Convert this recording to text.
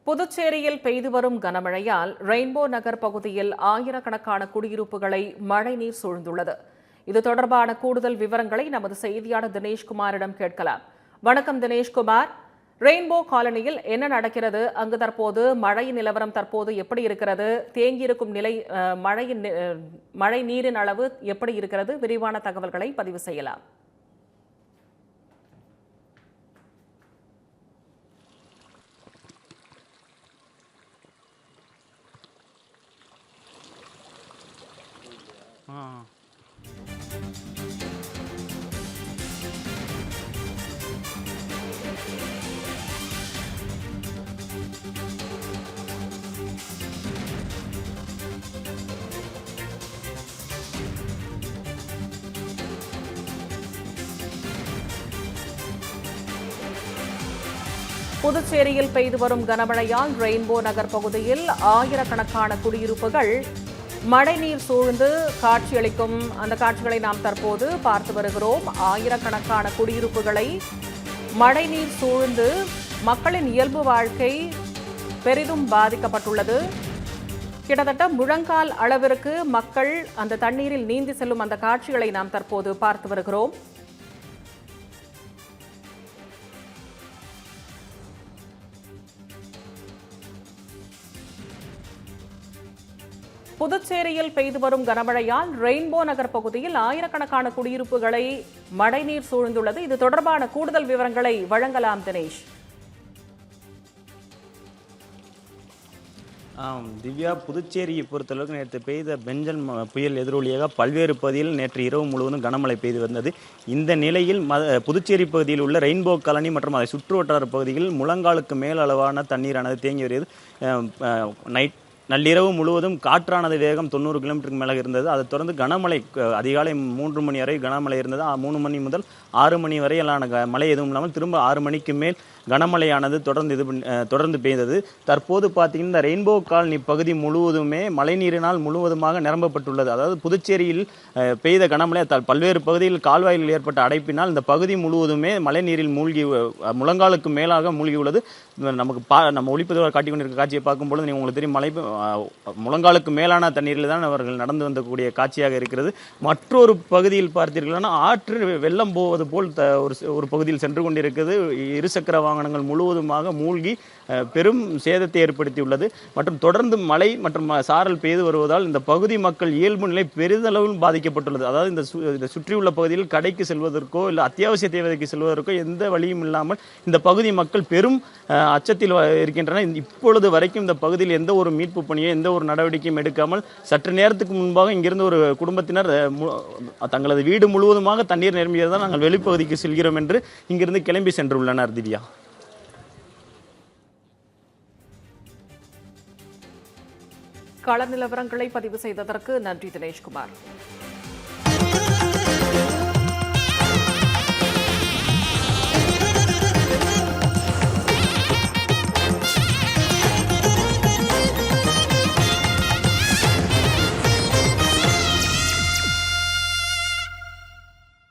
புதுச்சேரியில் பெய்து வரும் கனமழையால் ரெயின்போ நகர் பகுதியில் ஆயிரக்கணக்கான குடியிருப்புகளை மழைநீர் சூழ்ந்துள்ளது. இது தொடர்பான கூடுதல் விவரங்களை நமது செய்தியாளர் தினேஷ்குமாரிடம் கேட்கலாம். வணக்கம் தினேஷ்குமார், ரெயின்போ காலனியில் என்ன நடக்கிறது? அங்கு தற்போது மழை நிலவரம் தற்போது எப்படி இருக்கிறது? தேங்கியிருக்கும் நிலை மழை நீரின் அளவு எப்படி இருக்கிறது? விரிவான தகவல்களை பதிவு செய்யலாம். புதுச்சேரியில் பெய்து வரும் கனமழையால் ரெயின்போ நகர் பகுதியில் ஆயிரக்கணக்கான குடியிருப்புகள் மழைநீர் சூழ்ந்து காட்சியளிக்கும் அந்த காட்சிகளை நாம் தற்போது பார்த்து வருகிறோம். ஆயிரக்கணக்கான குடியிருப்புகளை மழைநீர் சூழ்ந்து மக்களின் இயல்பு வாழ்க்கை பெரிதும் பாதிக்கப்பட்டுள்ளது. கிட்டத்தட்ட முழங்கால் அளவிற்கு மக்கள் அந்த தண்ணீரில் நீந்தி செல்லும் அந்த காட்சிகளை நாம் தற்போது பார்த்து வருகிறோம். புதுச்சேரியில் பெய்து வரும் கனமழையால் ரெயின்போ நகர் பகுதியில் ஆயிரக்கணக்கான குடியிருப்புகளை மழைநீர் சூழ்ந்துள்ளது. இது தொடர்பான கூடுதல் விவரங்களை வழங்கலாம் தினேஷ். திவ்யா, புதுச்சேரியை பொறுத்தளவுக்கு நேற்று பெய்த பெஞ்சல் புயல் எதிரொலியாக பல்வேறு பகுதியில் நேற்று இரவு முழுவதும் கனமழை பெய்து வந்தது. இந்த நிலையில் புதுச்சேரி பகுதியில் உள்ள ரெயின்போ காலனி மற்றும் அதை சுற்று வட்டார பகுதிகளில் முழங்காலுக்கு மேல் அளவான தண்ணீரானது தேங்கி வருகிறது. நள்ளிரவு முழுவதும் காற்றானது வேகம் 90 கிலோமீட்டருக்கு மேலே இருந்தது. அதை தொடர்ந்து கனமழை அதிகாலை 3 மணி வரை கனமழை இருந்தது. 3 மணி முதல் 6 மணி வரையிலான மழை எதுவும் இல்லாமல் திரும்ப 6 மணிக்கு மேல் கனமழையானது தொடர்ந்து பெய்தது. தற்போது பார்த்தீங்கன்னா இந்த ரெயின்போ காலனி பகுதி முழுவதுமே மழைநீரினால் முழுவதுமாக நிரம்பப்பட்டுள்ளது. அதாவது புதுச்சேரியில் பெய்த கனமழை பல்வேறு பகுதியில் கால்வாயில் ஏற்பட்ட அடைப்பினால் இந்த பகுதி முழுவதுமே மழைநீரில் மூழ்கி முழங்காலுக்கு மேலாக மூழ்கி உள்ளது. நம்ம ஒளிப்பதிவாக காட்டிக் கொண்டிருக்க காட்சியை பார்க்கும்போது உங்களுக்கு தெரியும், முழங்காலுக்கு மேலான தண்ணீரில் தான் அவர்கள் நடந்து வந்தக்கூடிய காட்சியாக இருக்கிறது. மற்றொரு பகுதியில் பார்த்தீர்கள்னா ஆற்று வெள்ளம் போவது போல் ஒரு பகுதியில் சென்று கொண்டிருக்கிறது. இருசக்கர வாகனங்கள் முழுவதுமாக மூழ்கி பெரும் சேதத்தை ஏற்படுத்தியுள்ளது. மற்றும் தொடர்ந்து மழை மற்றும் சாரல் பெய்து வருவதால் இந்த பகுதி மக்கள் இயல்பு நிலை பெரிதளவில் பாதிக்கப்பட்டுள்ளது. அதாவது இந்த சுற்றியுள்ள பகுதியில் கடைக்கு செல்வதற்கோ இல்லை அத்தியாவசிய தேவைக்கு செல்வதற்கோ எந்த வழியும் இல்லாமல் இந்த பகுதி மக்கள் பெரும் அச்சத்தில் இருக்கின்றனர். இப்பொழுது வரைக்கும் இந்த பகுதியில் எந்த ஒரு மீட்பு பணியோ எந்த ஒரு நடவடிக்கையும் எடுக்காமல் சற்று நேரத்துக்கு முன்பாக இங்கிருந்து ஒரு குடும்பத்தினர் தங்களது வீடு முழுவதுமாக தண்ணீர் நிரம்பியதால் நாங்கள் வெளிப்பகுதிக்கு செல்கிறோம் என்று இங்கிருந்து கிளம்பி சென்றுள்ளனர். திவ்யா, கள நிலவரங்களை பதிவு செய்ததற்கு நன்றி தினேஷ்குமார்.